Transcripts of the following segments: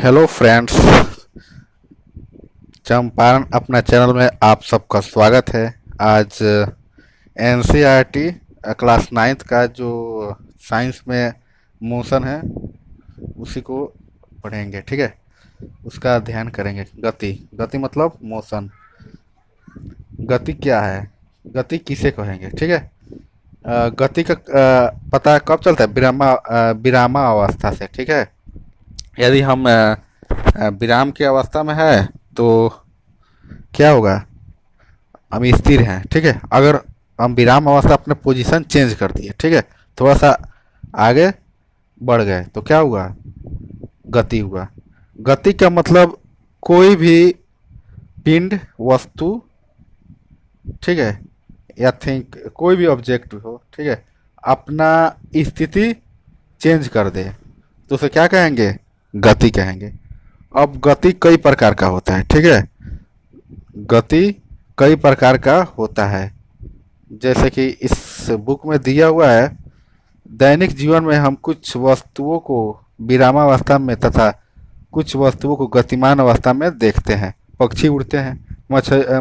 Hello friends. Champaran अपना channel में आप सबका स्वागत है। आज एनसीईआरटी क्लास नाइन्थ का जो साइंस में मोशन है उसी को पढ़ेंगे। ठीक है, उसका अध्ययन करेंगे। गति, गति मतलब मोशन। गति क्या है, गति किसे कहेंगे? ठीक है। गति का पता कब चलता है? विरामा अवस्था से। ठीक है, यदि हम विराम की अवस्था में है तो क्या होगा? हम स्थिर हैं। ठीक है, अगर हम विराम अवस्था अपने पोजीशन चेंज कर दिए, ठीक है, थोड़ा सा आगे बढ़ गए तो क्या हुआ? गति हुआ। गति का मतलब कोई भी पिंड, वस्तु, ठीक है, या थिंक, कोई भी ऑब्जेक्ट हो, ठीक है, अपना स्थिति चेंज कर दे तो उसे क्या कहेंगे? गति कहेंगे। अब गति कई प्रकार का होता है। ठीक है, गति कई प्रकार का होता है। जैसे कि इस बुक में दिया हुआ है, दैनिक जीवन में हम कुछ वस्तुओं को विरामावस्था में तथा कुछ वस्तुओं को गतिमान अवस्था में देखते हैं। पक्षी उड़ते हैं,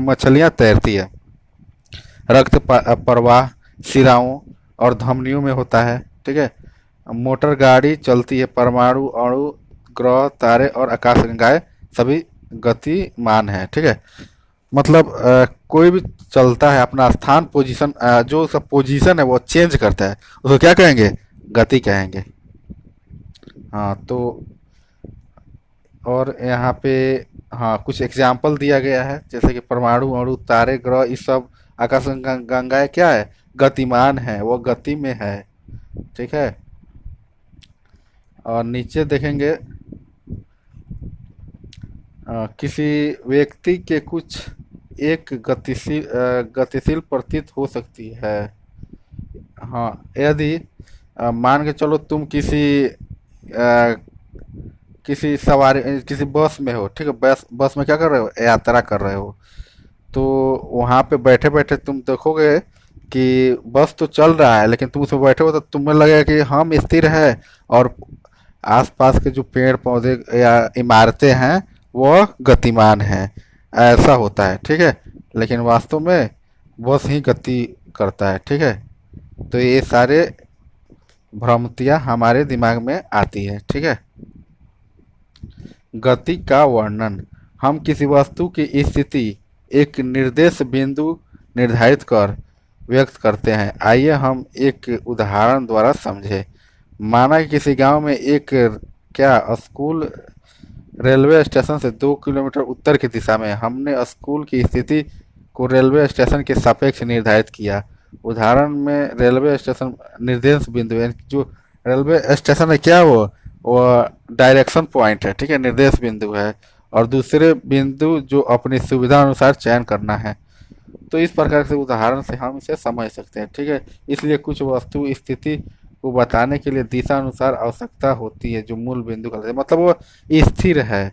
मछलियाँ तैरती है, रक्त प्रवाह शिराओं और धमनियों में होता है। ठीक है, मोटर गाड़ी चलती है, परमाणु, अणु, ग्रह, तारे और आकाशगंगाएं सभी गतिमान है। ठीक है, मतलब कोई भी चलता है, अपना स्थान, पोजीशन, जो उसका पोजीशन है वो चेंज करता है, उसको क्या कहेंगे? गति कहेंगे। हाँ, तो और यहाँ पे हाँ कुछ एग्जाम्पल दिया गया है, जैसे कि परमाणु, अणु, तारे, ग्रह, ये सब आकाश गंगाएं क्या है? गतिमान है, वो गति में है। ठीक है, और नीचे देखेंगे किसी व्यक्ति के कुछ एक गतिशील प्रतीत हो सकती है। हाँ, यदि मान के चलो तुम किसी सवारी, किसी बस में हो, ठीक है, बस बस में क्या कर रहे हो? यात्रा कर रहे हो। तो वहाँ पे बैठे बैठे तुम देखोगे कि बस तो चल रहा है, लेकिन तुम उसमें बैठे हो तो तुम्हें लगेगा कि हम स्थिर है और आसपास के जो पेड़ पौधे या इमारतें हैं वो गतिमान हैं। ऐसा होता है। ठीक है, लेकिन वास्तव में बस ही गति करता है। ठीक है, तो ये सारे भ्रमितियाँ हमारे दिमाग में आती है। ठीक है, गति का वर्णन, हम किसी वस्तु की स्थिति एक निर्देश बिंदु निर्धारित कर व्यक्त करते हैं। आइए हम एक उदाहरण द्वारा समझें। माना कि किसी गांव में एक क्या स्कूल रेलवे स्टेशन से 2 किलोमीटर उत्तर की दिशा में। हमने स्कूल की स्थिति को रेलवे स्टेशन के सापेक्ष निर्धारित किया। उदाहरण में रेलवे स्टेशन निर्देश बिंदु, यानी जो रेलवे स्टेशन है क्या वो डायरेक्शन पॉइंट है। ठीक है, निर्देश बिंदु है, और दूसरे बिंदु जो अपनी सुविधा अनुसार चयन करना है। तो इस प्रकार से उदाहरण से हम इसे समझ सकते हैं। ठीक है, इसलिए कुछ वस्तु स्थिति को बताने के लिए दिशा अनुसार आवश्यकता होती है, जो मूल बिंदु का मतलब वो स्थिर है।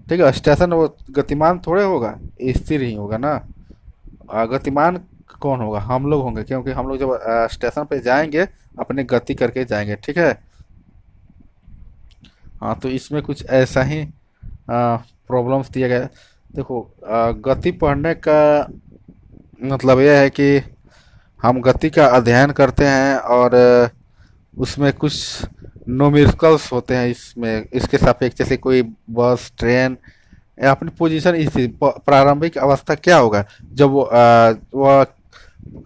ठीक है, स्टेशन वो गतिमान थोड़े होगा, स्थिर ही होगा ना। गतिमान कौन होगा? हम लोग होंगे, क्योंकि हम लोग जब स्टेशन पे जाएंगे अपने गति करके जाएंगे। ठीक है, हाँ, तो इसमें कुछ ऐसा ही प्रॉब्लम्स दिया गया है। देखो, गति पढ़ने का मतलब यह है कि हम गति का अध्ययन करते हैं और उसमें कुछ न्यूमेरिकल्स होते हैं, इसमें इसके सापेक्ष, जैसे कोई बस, ट्रेन या अपनी पोजीशन, प्रारंभिक अवस्था क्या होगा जब वो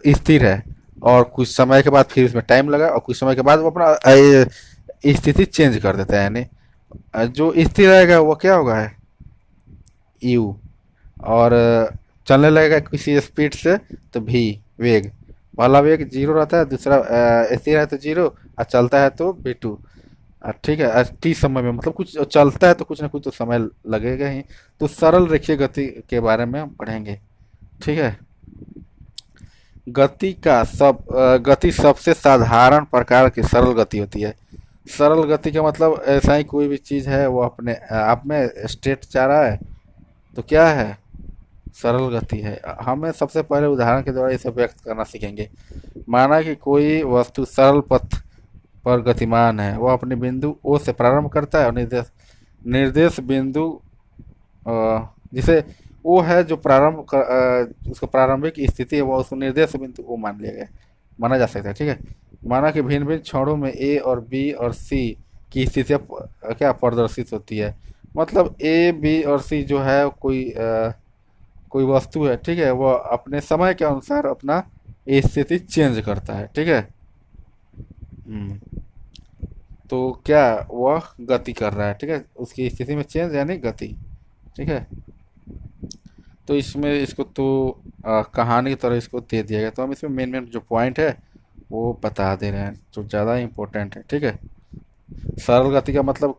स्थिर है, और कुछ समय के बाद फिर उसमें टाइम लगा, और कुछ समय के बाद वो अपना स्थिति चेंज कर देता है। यानी जो स्थिर रहेगा वो क्या होगा? है यू, और चलने लगेगा किसी स्पीड से तो भी, वेग, पहला वेग जीरो रहता है, दूसरा स्थिर है तो जीरो, और चलता है तो भी टू। ठीक है, टी समय में मतलब कुछ चलता है तो कुछ ना कुछ तो समय लगेगा ही। तो सरल रेखीय गति के बारे में हम पढ़ेंगे। ठीक है, गति सबसे साधारण प्रकार की सरल गति होती है। सरल गति का मतलब ऐसा ही कोई भी चीज़ है वो अपने आप में स्ट्रेट जा रहा है तो क्या है? सरल गति है। हमें सबसे पहले उदाहरण के द्वारा इसे व्यक्त करना सीखेंगे। माना कि कोई वस्तु सरल पथ पर गतिमान है, वह अपने बिंदु ओ से प्रारंभ करता है और निर्देश बिंदु जिसे वो है जो उसका प्रारंभिक स्थिति है, वो उसको निर्देश बिंदु वो मान लिया गया, माना जा सकता है। ठीक है, माना कि भिन्न भिन्न क्षणों में ए और बी और सी की स्थितियाँ क्या प्रदर्शित होती है। मतलब ए बी और सी जो है कोई वस्तु है, ठीक है, वो अपने समय के अनुसार अपना स्थिति चेंज करता है। ठीक है। हम्म, तो क्या वह गति कर रहा है, ठीक है, उसकी स्थिति में चेंज यानी गति। ठीक है। तो इसमें इसको तो कहानी की तरह इसको दे दिया गया, तो हम इसमें मेन मेन जो पॉइंट है वो बता दे रहे हैं जो ज़्यादा इम्पोर्टेंट है। ठीक है। सरल गति का मतलब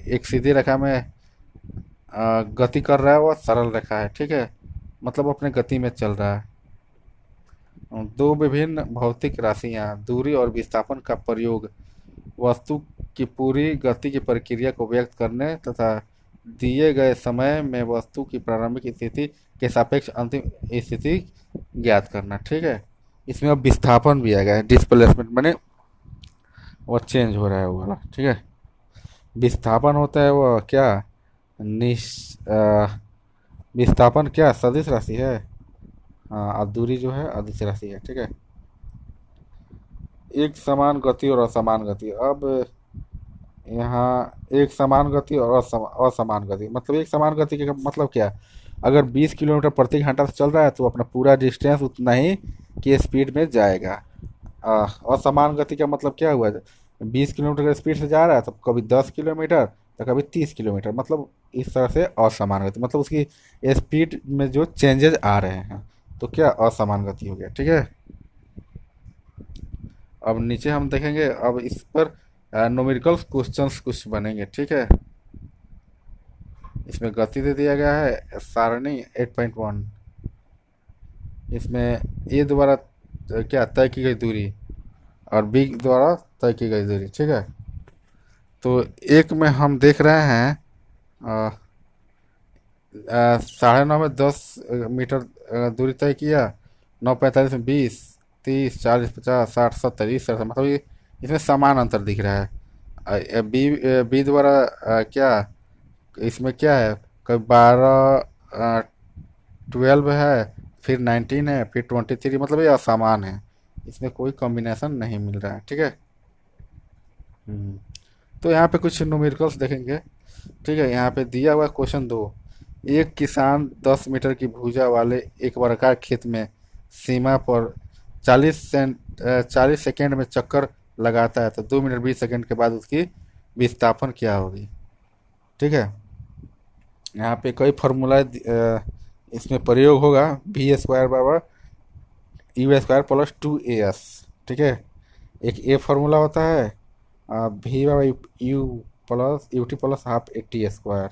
एक सीधी रेखा में गति कर रहा है, वह सरल रेखा है। ठीक है, मतलब अपने गति में चल रहा है। दो विभिन्न भौतिक राशियां दूरी और विस्थापन का प्रयोग वस्तु की पूरी गति की प्रक्रिया को व्यक्त करने तथा दिए गए समय में वस्तु की प्रारंभिक स्थिति के सापेक्ष अंतिम स्थिति ज्ञात करना। ठीक है। इसमें अब विस्थापन भी आ गया है, डिस्प्लेसमेंट माने वो चेंज हो रहा है वो वाला। ठीक है। विस्थापन होता है वो क्या, निश विस्थापन क्या सदिश राशि है। हाँ, और दूरी जो है अदिश राशि है। ठीक है। एक समान गति और असमान गति। अब यहाँ एक समान गति और असमान गति, मतलब एक समान गति का मतलब क्या, अगर 20 किलोमीटर प्रति घंटा से चल रहा है तो अपना पूरा डिस्टेंस उतना ही की स्पीड में जाएगा। असमान गति का मतलब क्या हुआ, 20 किलोमीटर की स्पीड से जा रहा है तो कभी 10 किलोमीटर तो कभी 30 किलोमीटर, मतलब इस तरह से असमान गति, मतलब उसकी स्पीड में जो चेंजेस आ रहे हैं, तो क्या असमान गति हो गया। ठीक है। अब नीचे हम देखेंगे, अब इस पर न्यूमेरिकल क्वेश्चंस कुछ बनेंगे। ठीक है। इसमें गति दे दिया गया है सारणी 8.1। इसमें ए द्वारा क्या तय की गई दूरी और बी द्वारा तय की गई दूरी। ठीक है। तो एक में हम देख रहे हैं 9:30 में 10 मीटर दूरी तय किया, 9:45 में 20, 30, 40, 50, 60, 70, इस तरह से, मतलब ये इसमें समान अंतर दिख रहा है। बी बी द्वारा क्या इसमें क्या है, कभी 12, 12 है, फिर 19 है, फिर 23, मतलब ये असमान है, इसमें कोई कॉम्बिनेशन नहीं मिल रहा है। ठीक है। हम्म, तो यहाँ पे कुछ न्यूमेरिकल्स देखेंगे। ठीक है। यहाँ पे दिया हुआ क्वेश्चन 2, एक किसान 10 मीटर की भुजा वाले एक वर्गाकार खेत में सीमा पर 40 सेकेंड में चक्कर लगाता है, तो 2 मिनट 20 सेकेंड के बाद उसकी विस्थापन क्या होगी। ठीक है। यहाँ पे कई फार्मूला इसमें प्रयोग होगा, वी स्क्वायर बराबर यू स्क्वायर प्लस 2 AS। ठीक है। एक ए फार्मूला होता है, वी बराबर you plus U T plus half A T square,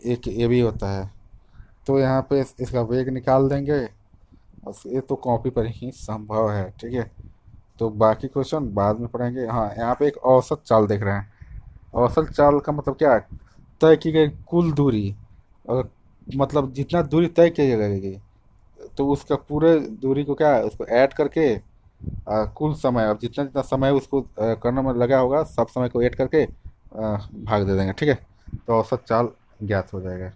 एक ये भी होता है। तो यहाँ पे इसका वेग निकाल देंगे, बस ये तो कॉपी पर ही संभव है। ठीक है। तो बाकी क्वेश्चन बाद में पढ़ेंगे। हाँ, यहाँ पे एक औसत चाल देख रहे हैं। औसत चाल का मतलब क्या है, तय की गई कुल दूरी, अगर मतलब जितना दूरी तय की जाएगी तो उसका पूरे दूरी को क्या है उसको ऐड करके कुल समय, अब जितना जितना समय उसको करने में लगा होगा सब समय को ऐड करके भाग दे देंगे। ठीक है। तो औसत चाल ज्ञात हो जाएगा।